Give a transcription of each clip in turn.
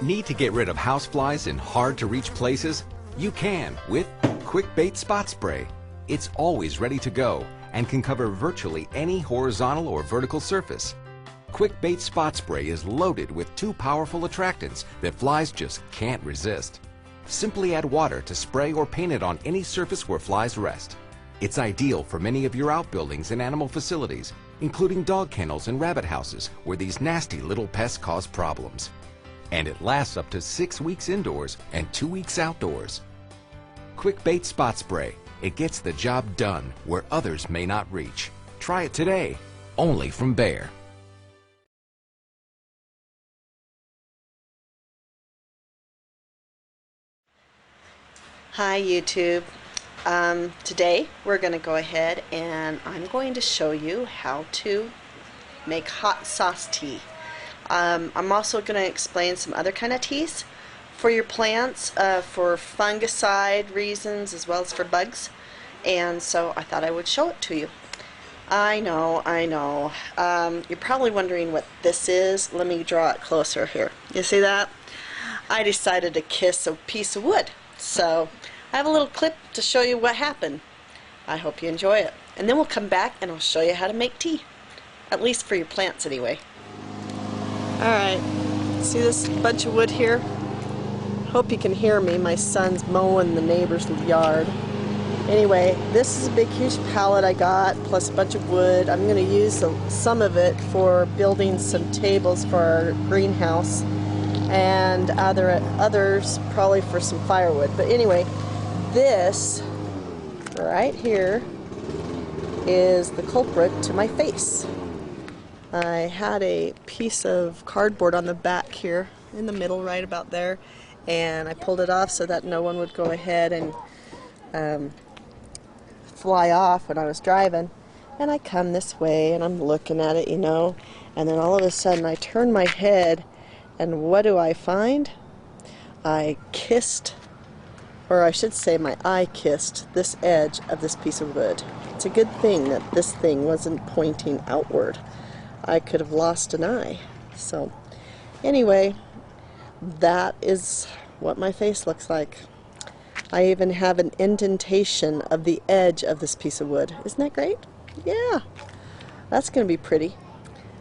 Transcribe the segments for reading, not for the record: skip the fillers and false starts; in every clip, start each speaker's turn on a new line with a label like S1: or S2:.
S1: Need to get rid of houseflies in hard-to-reach places? You can with Quick Bait Spot Spray. It's always ready to go and can cover virtually any horizontal or vertical surface. Quick Bait Spot Spray is loaded with 2 powerful attractants that flies just can't resist. Simply add water to spray or paint it on any surface where flies rest. It's ideal for many of your outbuildings and animal facilities, including dog kennels and rabbit houses where these nasty little pests cause problems. And it lasts up to 6 weeks indoors and 2 weeks outdoors. Quick Bait Spot Spray. It gets the job done where others may not reach. Try it today, only from Bayer.
S2: Hi YouTube. Today we're going to go ahead and I'm going to show you how to make hot sauce tea. I'm also going to explain some other kind of teas for your plants for fungicide reasons as well as for bugs, and so I thought I would show it to you. I know. You're probably wondering what this is. Let me draw it closer here. You see that? I decided to kiss a piece of wood. So I have a little clip to show you what happened. I hope you enjoy it. And then we'll come back and I'll show you how to make tea. At least for your plants anyway. Alright, see this bunch of wood here? Hope you can hear me. My son's mowing the neighbor's yard. Anyway, this is a big huge pallet I got, plus a bunch of wood. I'm going to use some of it for building some tables for our greenhouse, and others probably for some firewood. But anyway, this right here is the culprit to my face. I had a piece of cardboard on the back here in the middle, right about there, and I pulled it off so that no one would go ahead and fly off when I was driving. And I come this way and I'm looking at it, you know, and then all of a sudden I turn my head and what do I find? I kissed, or I should say my eye kissed, this edge of this piece of wood. It's a good thing that this thing wasn't pointing outward. I could have lost an eye. So anyway, that is what my face looks like. I even have an indentation of the edge of this piece of wood. Isn't that great? Yeah, that's going to be pretty.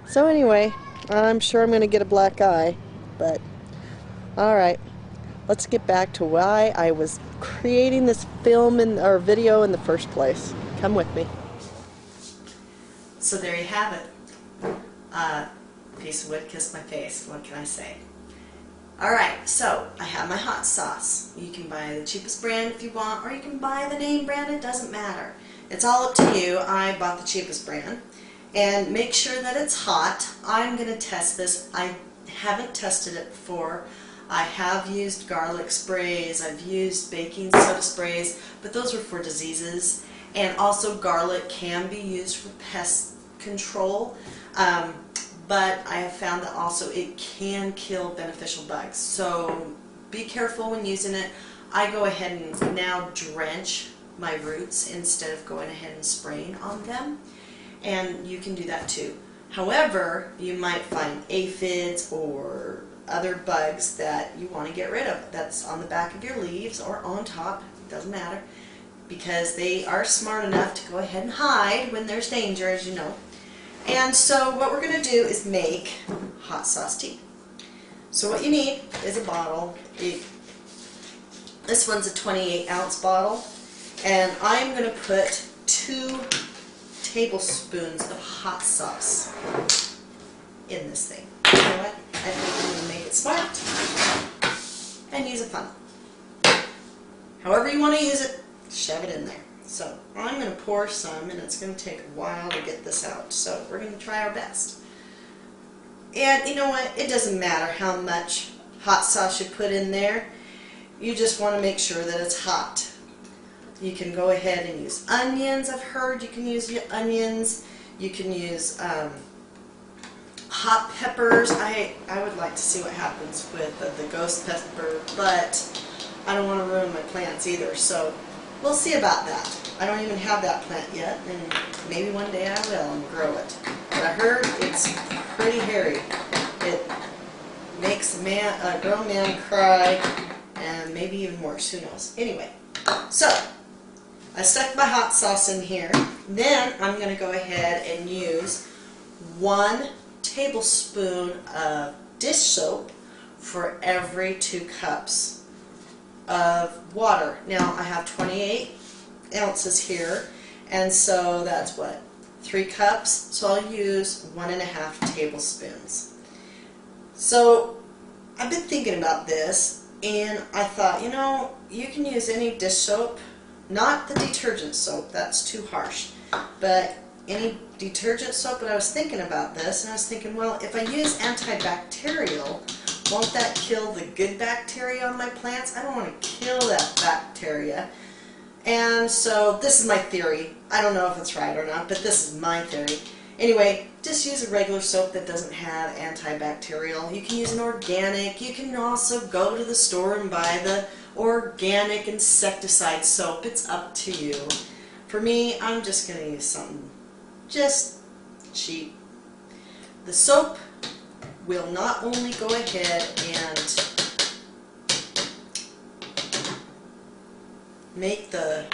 S2: So anyway, I'm sure I'm going to get a black eye, but alright, let's get back to why I was creating this film or video in the first place. Come with me. So there you have it. Piece of wood kissed my face. What can I say? Alright, so I have my hot sauce. You can buy the cheapest brand if you want, or you can buy the name brand. It doesn't matter. It's all up to you. I bought the cheapest brand. And make sure that it's hot. I'm going to test this. I haven't tested it before. I have used garlic sprays. I've used baking soda sprays, but those were for diseases. And also garlic can be used for pest control. But I have found that also it can kill beneficial bugs. So be careful when using it. I go ahead and now drench my roots instead of going ahead and spraying on them. And you can do that too. However, you might find aphids or other bugs that you want to get rid of. That's on the back of your leaves or on top, doesn't matter, because they are smart enough to go ahead and hide when there's danger, as you know. And so what we're going to do is make hot sauce tea. So what you need is a bottle. This one's a 28-ounce bottle, and I'm going to put 2 tablespoons of hot sauce in this thing. You know what? I think I'm going to make it smart and use a funnel. However you want to use it, shove it in there. So I'm going to pour some, and it's going to take a while to get this out. So we're going to try our best. And you know what? It doesn't matter how much hot sauce you put in there. You just want to make sure that it's hot. You can go ahead and use onions. I've heard you can use onions. You can use hot peppers. I would like to see what happens with the ghost pepper, but I don't want to ruin my plants either. So we'll see about that. I don't even have that plant yet, and maybe one day I will and grow it. But I heard it's pretty hairy. It makes a grown man cry, and maybe even worse, who knows. Anyway, so I stuck my hot sauce in here. Then I'm going to go ahead and use 1 tablespoon of dish soap for every 2 cups of water. Now I have 28 ounces here, and so that's what, 3 cups, so I'll use 1.5 tablespoons. So I've been thinking about this, and I thought, you know, you can use any dish soap, not the detergent soap, that's too harsh, but any detergent soap. But I was thinking about this, and I was thinking, well, if I use antibacterial, won't that kill the good bacteria on my plants? I don't want to kill that bacteria. And so this is my theory. I don't know if it's right or not, but this is my theory. Anyway, just use a regular soap that doesn't have antibacterial. You can use an organic. You can also go to the store and buy the organic insecticide soap. It's up to you. For me, I'm just going to use something just cheap. The soap will not only go ahead and make the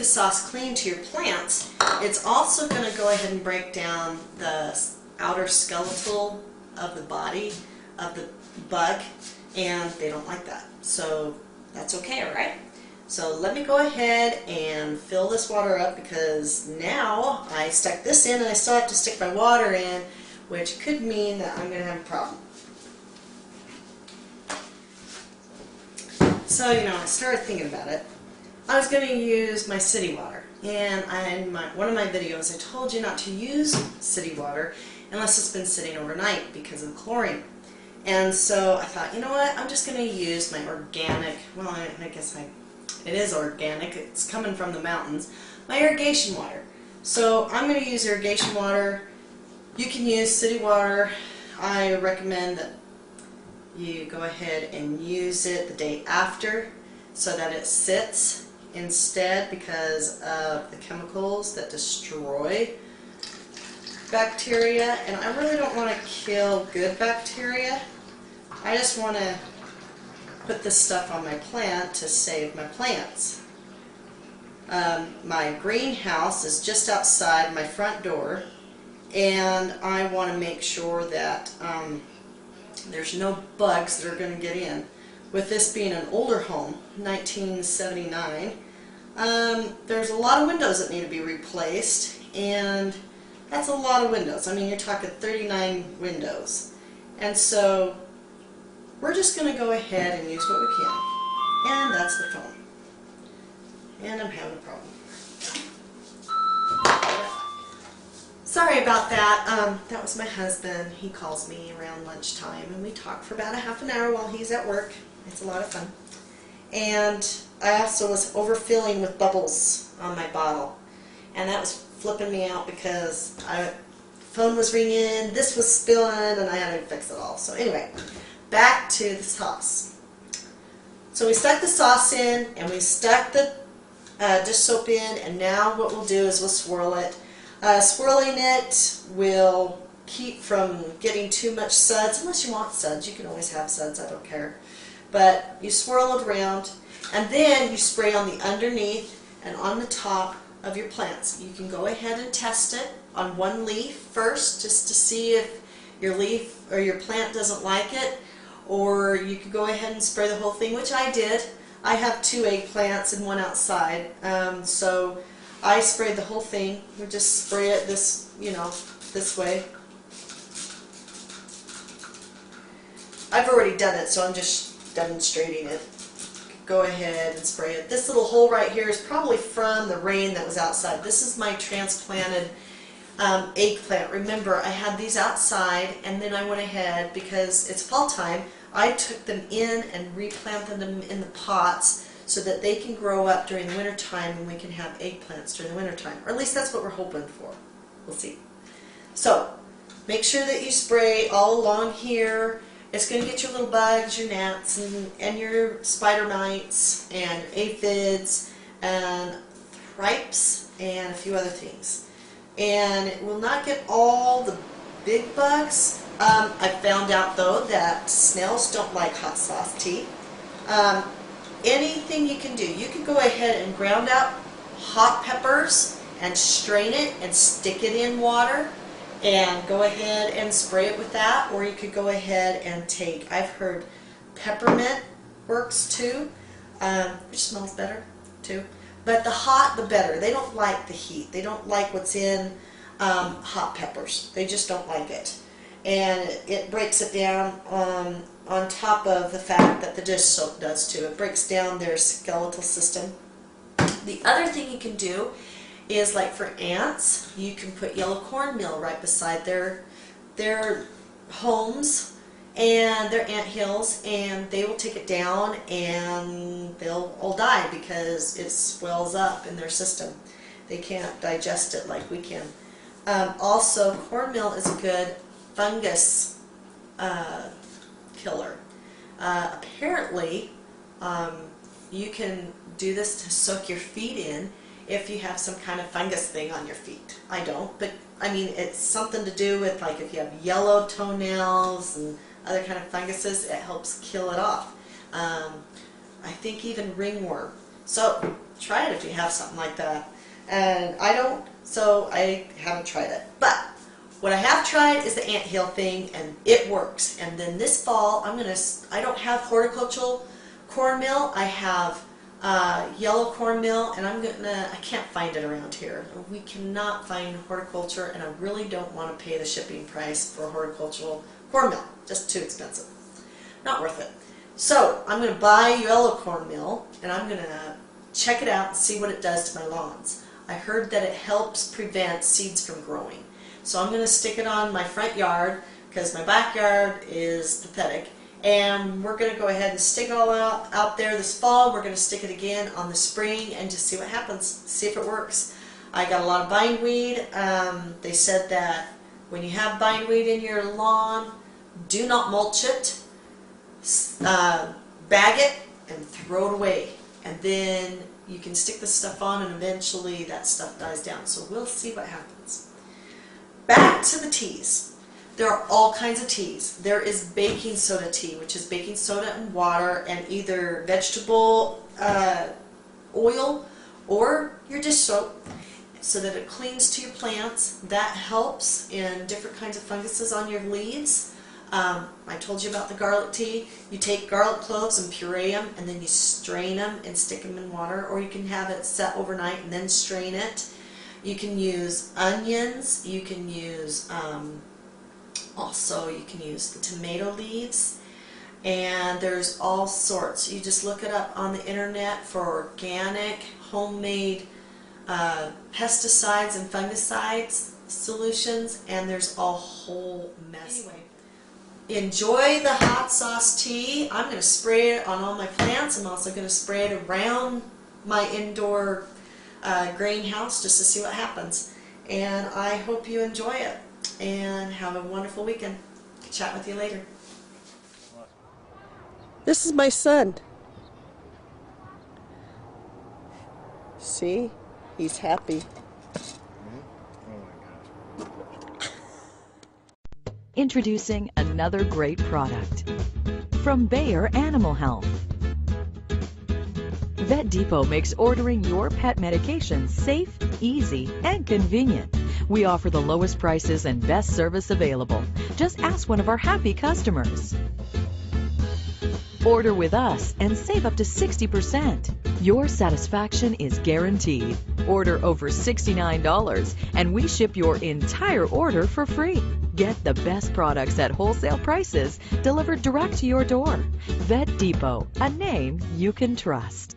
S2: sauce clean to your plants, it's also going to go ahead and break down the outer skeletal of the body of the bug, and they don't like that. So that's okay, alright? So let me go ahead and fill this water up, because now I stuck this in and I still have to stick my water in, which could mean that I'm going to have a problem. So, you know, I started thinking about it. I was going to use my city water, and in one of my videos I told you not to use city water unless it's been sitting overnight because of the chlorine. And so I thought, you know what, I'm just going to use my organic, well, I guess it is organic, it's coming from the mountains, my irrigation water. So I'm going to use irrigation water. You can use city water. I recommend that you go ahead and use it the day after so that it sits instead, because of the chemicals that destroy bacteria. And I really don't want to kill good bacteria. I just want to put this stuff on my plant to save my plants. My greenhouse is just outside my front door, and I want to make sure that there's no bugs that are going to get in. With this being an older home, 1979, there's a lot of windows that need to be replaced, and that's a lot of windows. I mean, you're talking 39 windows. And so we're just going to go ahead and use what we can. And that's the phone. And I'm having a problem. Sorry about that. That was my husband. He calls me around lunchtime, and we talk for about a half an hour while he's at work. It's a lot of fun. And I also was overfilling with bubbles on my bottle, and that was flipping me out because the phone was ringing, this was spilling, and I had to fix it all. So anyway, back to the sauce. So we stuck the sauce in, and we stuck the dish soap in, and now what we'll do is we'll swirl it. Swirling it will keep from getting too much suds. Unless you want suds, you can always have suds, I don't care. But you swirl it around, and then you spray on the underneath and on the top of your plants. You can go ahead and test it on one leaf first, just to see if your leaf or your plant doesn't like it, or you could go ahead and spray the whole thing, which I did. I have 2 eggplants and 1 outside, so I sprayed the whole thing. We just spray it this, you know, this way. I've already done it, so I'm just demonstrating it. Go ahead and spray it. This little hole right here is probably from the rain that was outside. This is my transplanted eggplant. Remember, I had these outside, and then I went ahead, because it's fall time, I took them in and replanted them in the pots so that they can grow up during the winter time, and we can have eggplants during the winter time. Or at least that's what we're hoping for. We'll see. So, make sure that you spray all along here. It's going to get your little bugs, your gnats, and your spider mites, and aphids, and thrips, and a few other things. And it will not get all the big bugs, I found out though that snails don't like hot sauce tea. Anything you can do, you can go ahead and ground up hot peppers and strain it and stick it in water and go ahead and spray it with that, or you could go ahead and take, I've heard peppermint works too, which smells better too. But the hot, the better. They don't like the heat. They don't like what's in hot peppers. They just don't like it. And it breaks it down on top of the fact that the dish soap does too. It breaks down their skeletal system. The other thing you can do is, like for ants, you can put yellow cornmeal right beside their homes and their ant hills, and they will take it down and they'll all die because it swells up in their system. They can't digest it like we can. Also, cornmeal is a good fungus killer. Apparently, you can do this to soak your feet in if you have some kind of fungus thing on your feet. I don't, but I mean, it's something to do with, like, if you have yellow toenails and other kind of funguses, it helps kill it off. I think even ringworm. So try it if you have something like that. And I don't, so I haven't tried it. But what I have tried is the anthill thing, and it works. And then this fall, I don't have horticultural cornmeal. I have yellow cornmeal, and I can't find it around here. We cannot find horticulture, and I really don't want to pay the shipping price for horticultural cornmeal. Just too expensive. Not worth it. So I'm going to buy yellow cornmeal, and I'm going to check it out and see what it does to my lawns. I heard that it helps prevent seeds from growing. So I'm going to stick it on my front yard because my backyard is pathetic. And we're going to go ahead and stick it all out there this fall. We're going to stick it again on the spring and just see what happens, see if it works. I got a lot of bindweed. They said that when you have bindweed in your lawn, do not mulch it, bag it, and throw it away. And then you can stick this stuff on, and eventually that stuff dies down. So we'll see what happens. Back to the teas. There are all kinds of teas. There is baking soda tea, which is baking soda and water and either vegetable oil or your dish soap so that it clings to your plants. That helps in different kinds of funguses on your leaves. I told you about the garlic tea. You take garlic cloves and puree them, and then you strain them and stick them in water, or you can have it set overnight and then strain it. You can use onions. You can use also, you can use the tomato leaves, and there's all sorts. You just look it up on the internet for organic, homemade pesticides and fungicides solutions, and there's a whole mess. Anyway, enjoy the hot sauce tea. I'm going to spray it on all my plants. I'm also going to spray it around my indoor greenhouse just to see what happens. And I hope you enjoy it. And have a wonderful weekend. Chat with you later. This is my son. See? He's happy.
S3: Introducing another great product from Bayer Animal Health. Vet Depot makes ordering your pet medications safe, easy, and convenient. We offer the lowest prices and best service available. Just ask one of our happy customers. Order with us and save up to 60%. Your satisfaction is guaranteed. Order over $69 and we ship your entire order for free. Get the best products at wholesale prices delivered direct to your door. Vet Depot, a name you can trust.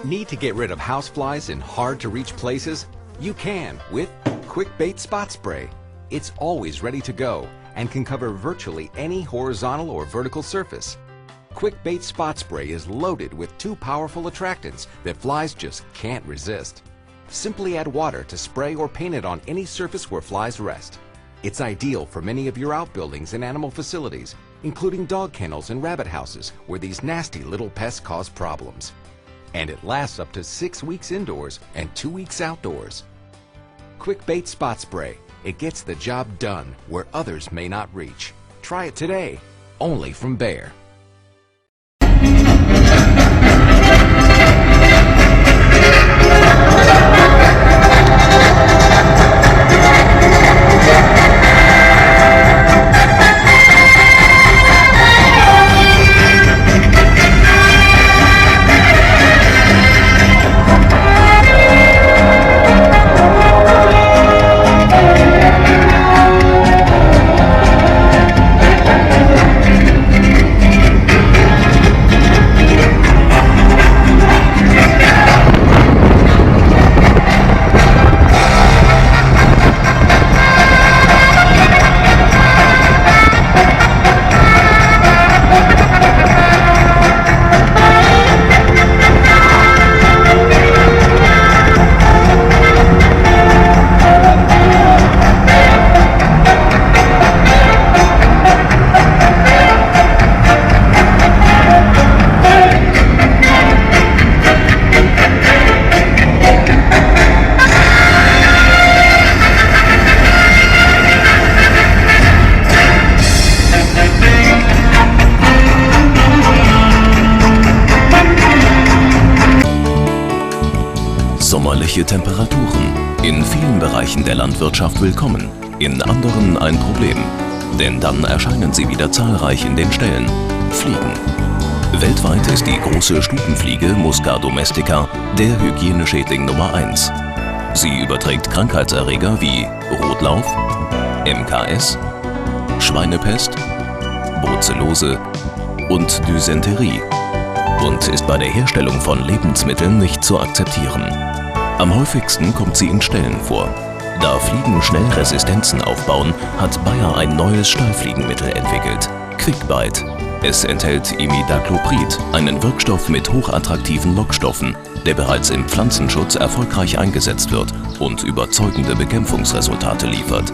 S1: Need to get rid of houseflies in hard-to-reach places? You can with Quick Bait Spot Spray. It's always ready to go and can cover virtually any horizontal or vertical surface. Quick Bait Spot Spray is loaded with 2 powerful attractants that flies just can't resist. Simply add water to spray or paint it on any surface where flies rest. It's ideal for many of your outbuildings and animal facilities, including dog kennels and rabbit houses where these nasty little pests cause problems. And it lasts up to 6 weeks indoors and 2 weeks outdoors. Quick Bait Spot Spray. It gets the job done where others may not reach. Try it today, only from Bayer.
S4: Sommerliche Temperaturen. In vielen Bereichen der Landwirtschaft willkommen, in anderen ein Problem. Denn dann erscheinen sie wieder zahlreich in den Ställen. Fliegen. Weltweit ist die große Stubenfliege Musca domestica der Hygieneschädling Nummer 1. Sie überträgt Krankheitserreger wie Rotlauf, MKS, Schweinepest, Brucellose und Dysenterie und ist bei der Herstellung von Lebensmitteln nicht zu akzeptieren. Am häufigsten kommt sie in Ställen vor. Da Fliegen schnell Resistenzen aufbauen, hat Bayer ein neues Stallfliegenmittel entwickelt, Quickbite. Es enthält Imidacloprid, einen Wirkstoff mit hochattraktiven Lockstoffen, der bereits im Pflanzenschutz erfolgreich eingesetzt wird und überzeugende Bekämpfungsresultate liefert.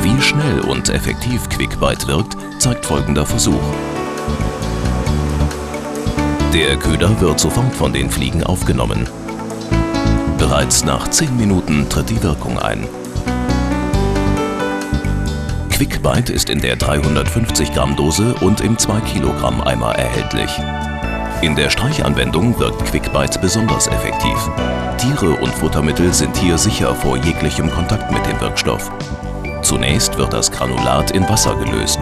S4: Wie schnell und effektiv Quickbite wirkt, zeigt folgender Versuch. Der Köder wird sofort von den Fliegen aufgenommen. Bereits nach 10 Minuten tritt die Wirkung ein. Quickbite ist in der 350 Gramm Dose und im 2 Kilogramm Eimer erhältlich. In der Streichanwendung wirkt Quickbite besonders effektiv. Tiere und Futtermittel sind hier sicher vor jeglichem Kontakt mit dem Wirkstoff. Zunächst wird das Granulat in Wasser gelöst.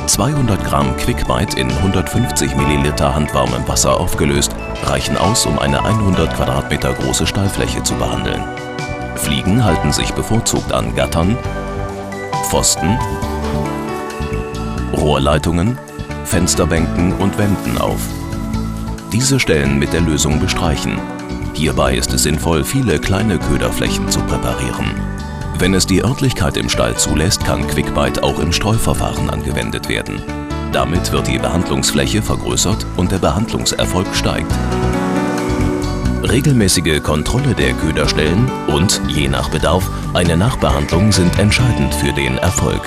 S4: 200 Gramm Quickbite in 150 Milliliter handwarmem Wasser aufgelöst, reichen aus, um eine 100 Quadratmeter große Stallfläche zu behandeln. Fliegen halten sich bevorzugt an Gattern, Pfosten, Rohrleitungen, Fensterbänken und Wänden auf. Diese Stellen mit der Lösung bestreichen. Hierbei ist es sinnvoll, viele kleine Köderflächen zu präparieren. Wenn es die Örtlichkeit im Stall zulässt, kann Quickbite auch im Streuverfahren angewendet werden. Damit wird die Behandlungsfläche vergrößert und der Behandlungserfolg steigt. Regelmäßige Kontrolle der Köderstellen und, je nach Bedarf, eine Nachbehandlung sind entscheidend für den Erfolg.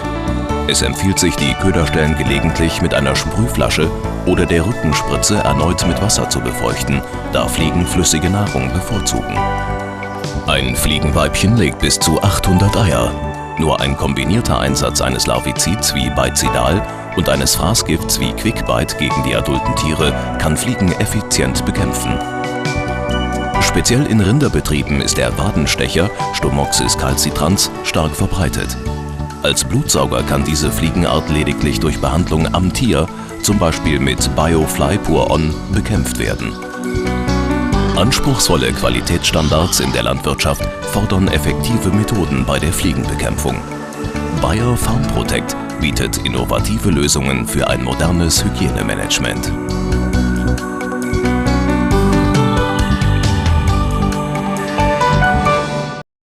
S4: Es empfiehlt sich, die Köderstellen gelegentlich mit einer Sprühflasche oder der Rückenspritze erneut mit Wasser zu befeuchten, da Fliegen flüssige Nahrung bevorzugen. Ein Fliegenweibchen legt bis zu 800 Eier. Nur ein kombinierter Einsatz eines Larvizids wie Bicedal und eines Fraßgifts wie Quickbite gegen die adulten Tiere kann Fliegen effizient bekämpfen. Speziell in Rinderbetrieben ist der Wadenstecher Stomoxys calcitrans stark verbreitet. Als Blutsauger kann diese Fliegenart lediglich durch Behandlung am Tier, zum Beispiel mit Biofly Pur On, bekämpft werden. Anspruchsvolle Qualitätsstandards in der Landwirtschaft fordern effektive Methoden bei der Fliegenbekämpfung. Bayer Farm Protect bietet innovative Lösungen für ein modernes Hygienemanagement.